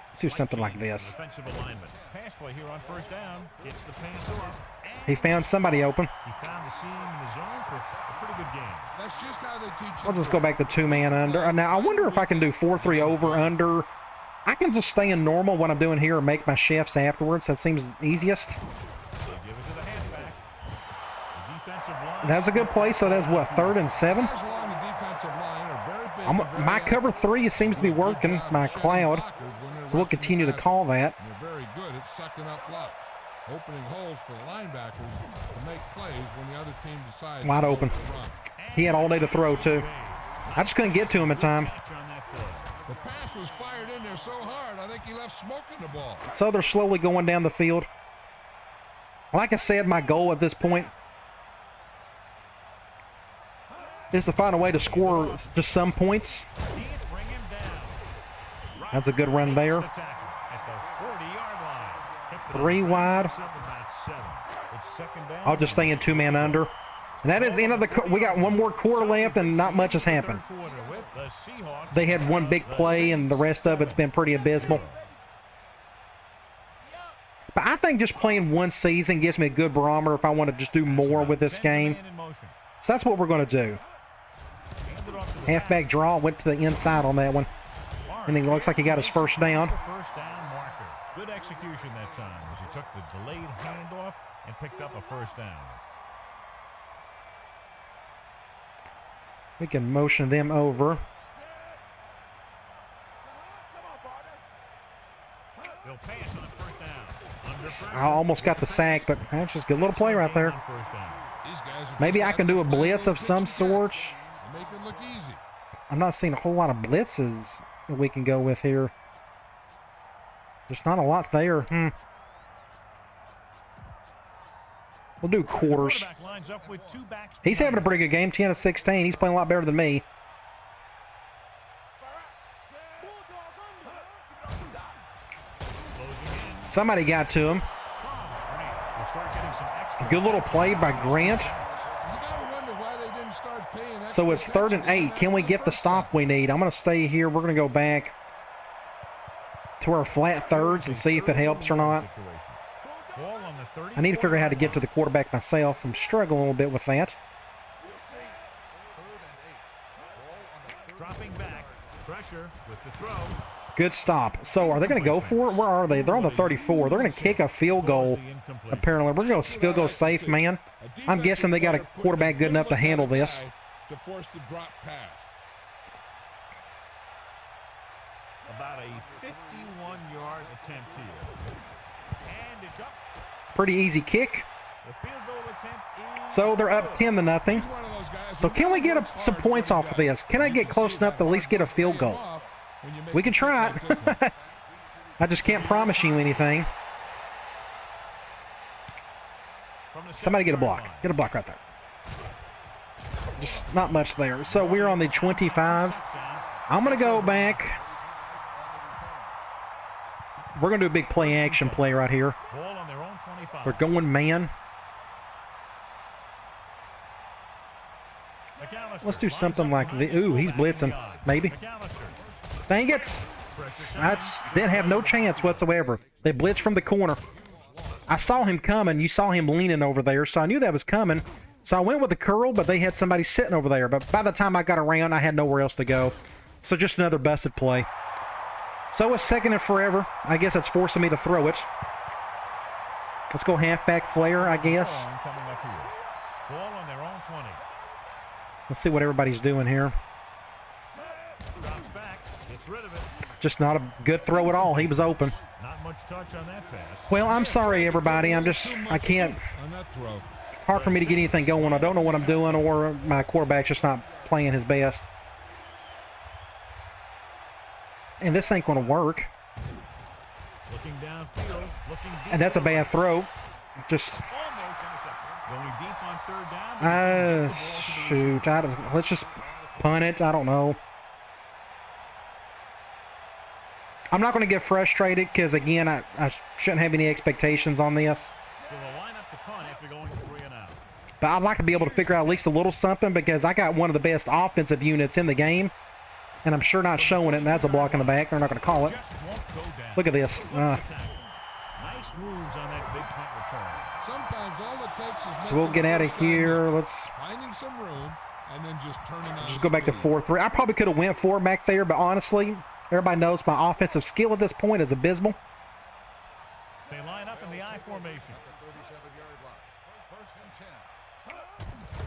Let's do something like this. Pass play here on 1st down. Gets the pass off. He found somebody open. He found the seam in the zone for a pretty good game. That's just how they teach. I'll just go back to 2-man under. Now, I wonder if I can do 4-3 over, under. I can just stay in normal what I'm doing here and make my shifts afterwards. That seems easiest. That's a good play. So that's what, 3rd and 7? Guys along the defensive line are very My cover 3 seems to be working, my cloud. So we'll continue to call that. They're very good at sucking up blocks, opening holes for the linebackers to make plays when the other team decides wide open. to run. He had all day to throw, too. I just couldn't get to him in time. The pass was fired in there so hard, I think he left smoke in the ball. So they're slowly going down the field. Like I said, my goal at this point is to find a way to score just some points. That's a good run there. 3 wide. I'll just stay in 2-man under. And that is the end of the. We got one more quarter left, and not much has happened. They had one big play, and the rest of it's been pretty abysmal. But I think just playing one season gives me a good barometer if I want to just do more with this game. So that's what we're going to do. Halfback draw, went to the inside on that one. And he looks like he got his first down. Good execution that time as he took the delayed handoff and picked up a first down. We can motion them over. They'll pass on first down. I almost got the sack, but that's just a good little play right there. Maybe I can do a blitz of some sort. Make it look easy. I'm not seeing a whole lot of blitzes that we can go with here. There's not a lot there. We'll do quarters. He's having a pretty good game, 10 of 16. He's playing a lot better than me. Somebody got to him. A good little play by Grant. So it's 3rd and 8. Can we get the stop we need? I'm going to stay here. We're going to go back to our flat thirds and see if it helps or not. I need to figure out how to get to the quarterback myself. I'm struggling a little bit with that. Dropping back, pressure with the throw. Good stop. So are they going to go for it? Where are they? They're on the 34. They're going to kick a field goal, apparently. We're going to field goal safe, man. I'm guessing they got a quarterback good enough to handle this. To force the drop pass. About a 51-yard attempt here. And it's up. Pretty easy kick. The field goal attempt is So they're up 10-0. So can we get some points off of this? Can I get close enough to at least get a field goal? We can try it. I just can't promise you anything. Somebody get a block. Get a block right there. Just not much there. So we're on the 25. I'm going to go back. We're going to do a big play action play right here. They're going man. Let's do something like the. Ooh, he's blitzing. Maybe. Dang it. That's didn't have no chance whatsoever. They blitzed from the corner. I saw him coming. You saw him leaning over there, so I knew that was coming. So I went with the curl, but they had somebody sitting over there. But by the time I got around, I had nowhere else to go. So just another busted play. So it's 2nd and forever. I guess it's forcing me to throw it. Let's go halfback flare, I guess. Ball on their own 20. Let's see what everybody's doing here. Drops back, gets rid of it. Just not a good throw at all. He was open. Not much touch on that pass. Well, I'm sorry, everybody. I can't. It's hard for me to get anything going. I don't know what I'm doing, or my quarterback's just not playing his best. And this ain't going to work. Looking downfield, looking deep. And that's a bad throw. Just. Almost intercepted. Going deep on 3rd down. Shoot. Let's just punt it. I don't know. I'm not going to get frustrated because, again, I shouldn't have any expectations on this. So they'll line up the punt after going 3 and out. But I'd like to be able to figure out at least a little something because I got one of the best offensive units in the game. And I'm sure not showing it, and that's a block in the back. They're not going to call it. Look at this. Nice moves on that big punt return. Sometimes all it takes is So we'll get out of here. Let's finding some room and then just turning on. just go back to 4-3. I probably could have went 4 back there, but honestly, everybody knows my offensive skill at this point is abysmal. They line up in the I formation.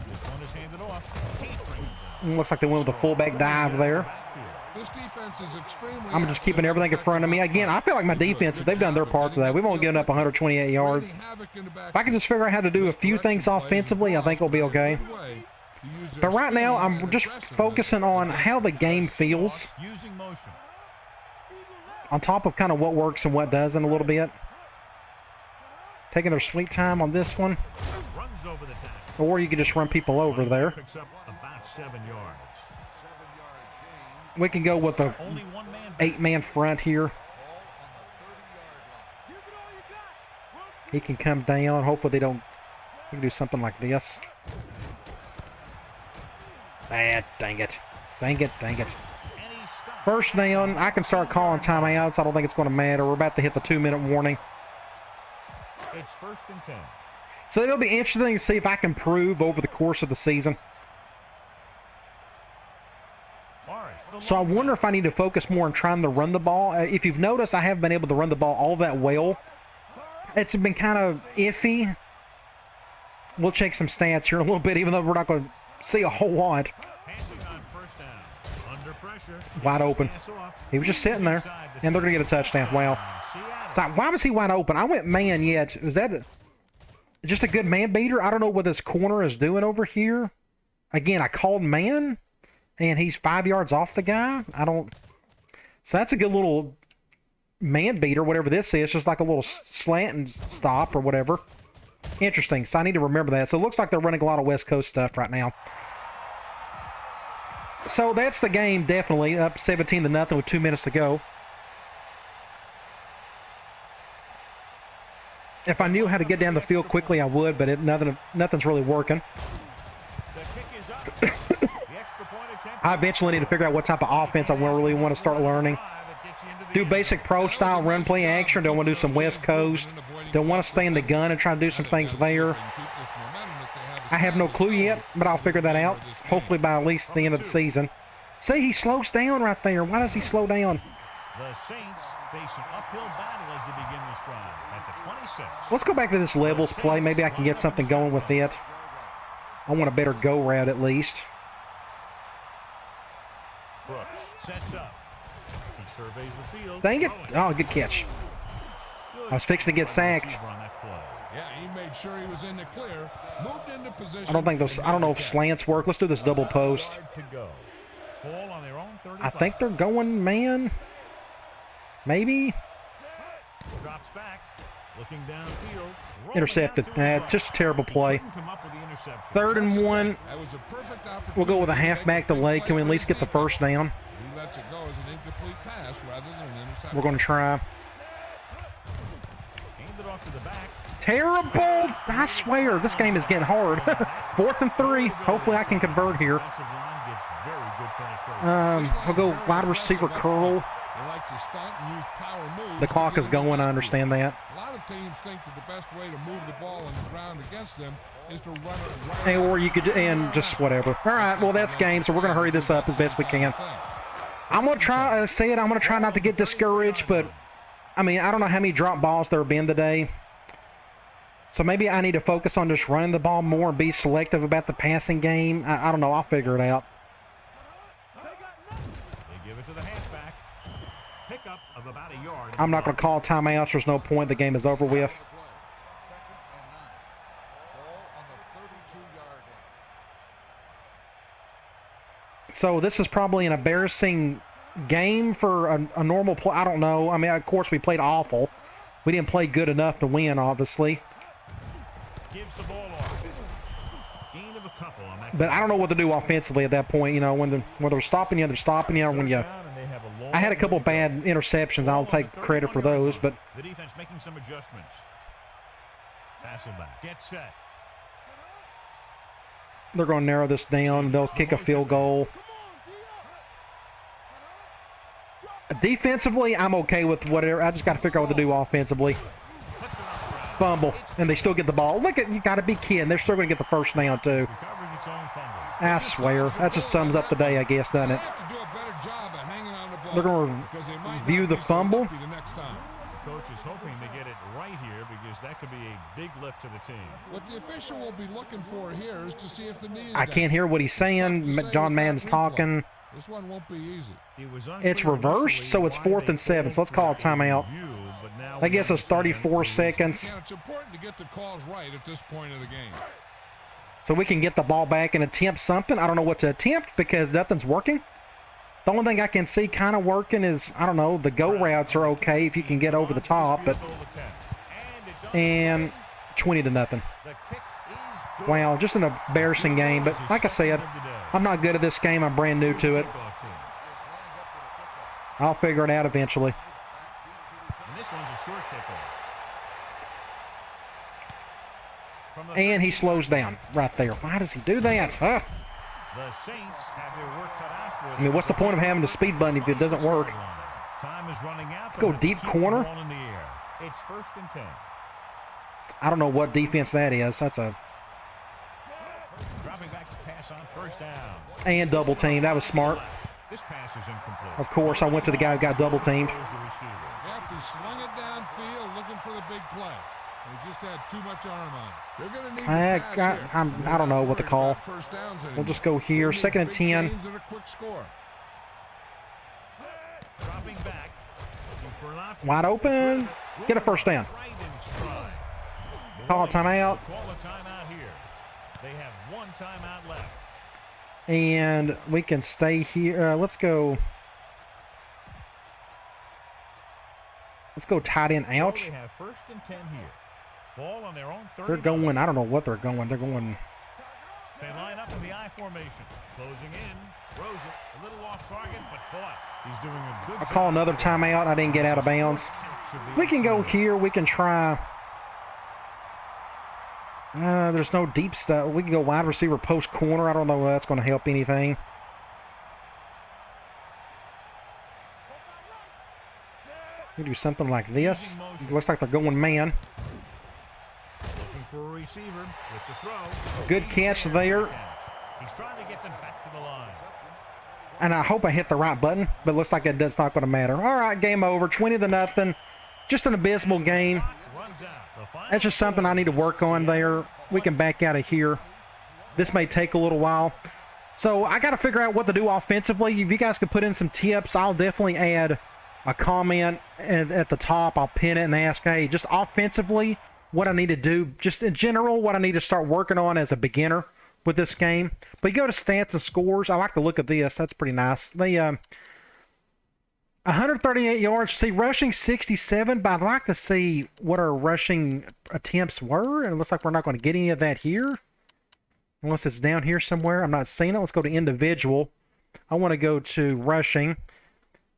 This one is handed off. Can't bring it down. Looks like they went with a fullback dive there. This defense is extremely I'm just keeping everything in front of me. Again, I feel like my defense, they've done their part today. We've only given up 128 yards. If I can just figure out how to do a few things offensively, I think we'll be okay. But right now, I'm just focusing on how the game feels, Using motion. on top of kind of what works and what doesn't a little bit. Taking their sweet time on this one. Runs over the tackle. Or you could just run people over there. Picks up about 7 yards. We can go with a Only one man. 8-man front here. He can come down. Hopefully they don't. We can do something like this. Ah, dang it. Dang it, dang it. And he stops. First down. I can start calling timeouts. I don't think it's going to matter. We're about to hit the 2-minute warning. It's 1st and 10. So it'll be interesting to see if I can improve over the course of the season. So I wonder if I need to focus more on trying to run the ball. If you've noticed, I haven't been able to run the ball all that well. It's been kind of iffy. We'll check some stats here in a little bit, even though we're not going to see a whole lot. Passing on 1st down. Under pressure. Wide open. He was just sitting there, and they're going to get a touchdown. Wow. So why was he wide open? I went man yet. Was that just a good man beater? I don't know what this corner is doing over here. Again, I called man, and he's 5 yards off the guy. So that's a good little man beater, whatever this is. Just like a little slant and stop or whatever. Interesting. So I need to remember that. So it looks like they're running a lot of West Coast stuff right now. So that's the game, definitely. Up 17-0 with 2 minutes to go. If I knew how to get down the field quickly, I would, but nothing's really working. The kick is up. The extra point attempt. I eventually need to figure out what type of offense I really want to start learning. Do basic pro style run play action. Don't want to do some West Coast. Don't want to stay in the gun and try to do some things there. I have no clue yet, but I'll figure that out. Hopefully by at least the end of the season. See, he slows down right there. Why does he slow down? The Saints face an uphill battle as they begin this drive at the 26. Let's go back to this levels play. Maybe I can get something going with it. I want a better go route at least. Brooks sets up. He surveys the field. Dang it. Oh, good catch. I was fixing to get sacked. Yeah, he made sure he was in the clear. Moved into position. I don't know if slants work. Let's do this double post. Ball on their own I 35. think they're going man. Maybe. Drops back. Looking downfield. Intercepted. Just a terrible play. Come up with the interception. 3rd and 1. That was a perfect opportunity. We'll go with a halfback delay. Can we at least get the first down? He lets it go as an incomplete pass rather than an interception. We're going to try. Handed off to the back. Terrible. I swear, this game is getting hard. 4th and 3. Hopefully I can convert here. Offensive line gets very good penetration. We'll go wide receiver curl. They like to stunt and use power moves. The clock is going. I understand that. A lot of teams think that the best way to move the ball on the ground against them is to run it right. Or you could, and just whatever. All right, well, that's game, so we're going to hurry this up as best we can. I'm going to try, I'm going to try not to get discouraged, but, I mean, I don't know how many drop balls there have been today. So maybe I need to focus on just running the ball more and be selective about the passing game. I don't know. I'll figure it out. They give it to the halfback. Pickup of about a yard. I'm not going to call timeouts. There's no point. The game is over with. So this is probably an embarrassing game for a normal play. I don't know. I mean, of course, we played awful. We didn't play good enough to win, obviously. Gives the ball off. Gain of a couple on that. But I don't know what to do offensively at that point. You know, when they're stopping you, they're stopping you. Or when you, I had a couple bad interceptions. I'll take credit for those. But the defense making some adjustments. Passing back. Get set. they're going to narrow this down. They'll kick a field goal. Defensively, I'm okay with whatever. I just got to figure out what to do offensively. Fumble, and they still get the ball. Look at, you got to be kidding. They're still going to get the first down too. I swear, that just sums up the day, I guess, doesn't it? They're going to review the fumble. coach is hoping to get it right here because that could be a big lift to the team. What the official will be looking for here is to see if the knee is I can't hear what he's saying. John Madden's talking. This one won't be easy. It's reversed, so it's 4th and 7. So let's call a timeout. I guess it's 34 seconds. Yeah, it's important to get the calls right at this point of the game. So we can get the ball back and attempt something. I don't know what to attempt because nothing's working. The only thing I can see kind of working is, I don't know, the go routes are okay if you can get over the top, but... And 20-0. Wow, just an embarrassing game, but like I said, I'm not good at this game. I'm brand new to it. I'll figure it out eventually. And this one's a short kickoff. And he slows down right there. Why does he do that? Huh? The Saints have their work cut out for them. I mean, what's the point of having the speed button if it doesn't work? Time is running out. Let's go deep corner. It's 1st and 10. I don't know what defense that is. That's a... Dropping back to pass on 1st down. And double team. That was smart. This pass is incomplete. Of course, I went to the guy who got double teamed. Yep, he swung it downfield looking for the big play. He just had too much arm on it. They're going to need I don't know what to call. We'll just go here. 2nd and 10. Dropping back. Wide open. Get a 1st down. Call a timeout. Call a timeout here. They have 1 timeout left. And we can stay here. Let's go. Let's go tight end out. So they have 1st and 10 here. Ball on their own 30. They're going. I don't know what they're going. They're going. They line up in the I formation. Closing in. Throws it. A little off target, but caught. He's doing a good job. I'll call another timeout. I didn't get out of bounds. We can go here. We can try. There's no deep stuff. We can go wide receiver post corner. I don't know if that's going to help anything. We do something like this. It looks like they're going man. Looking for a receiver with the throw. Good catch there. He's trying to get them back to the line. And I hope I hit the right button, but it looks like it's not going to matter. All right, game over. 20-0. Just an abysmal game. That's just something I need to work on there. We can back out of here. This may take a little while. So I got to figure out what to do offensively. If you guys could put in some tips, I'll definitely add a comment at the top. I'll pin it and ask, hey, just offensively, what I need to do. Just in general, what I need to start working on as a beginner with this game. But you go to stats and scores. I like the look of this. That's pretty nice. They 138 yards. See, rushing 67, but I'd like to see what our rushing attempts were. And it looks like we're not going to get any of that here. Unless it's down here somewhere. I'm not seeing it. Let's go to individual. I want to go to rushing.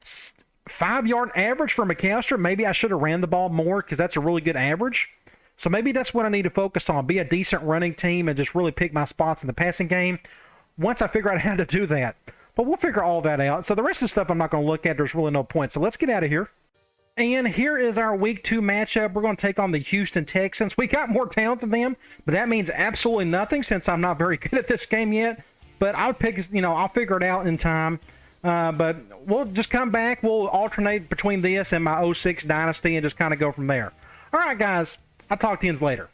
5-yard average for McAllister. Maybe I should have ran the ball more because that's a really good average. So maybe that's what I need to focus on. Be a decent running team and just really pick my spots in the passing game once I figure out how to do that. But we'll figure all that out. So the rest of the stuff I'm not going to look at. There's really no point. So let's get out of here. And here is our Week 2 matchup. We're going to take on the Houston Texans. We got more talent than them, but that means absolutely nothing since I'm not very good at this game yet. But I'll pick, I'll figure it out in time. But we'll just come back. We'll alternate between this and my 06 Dynasty and just kind of go from there. All right, guys. I'll talk to you later.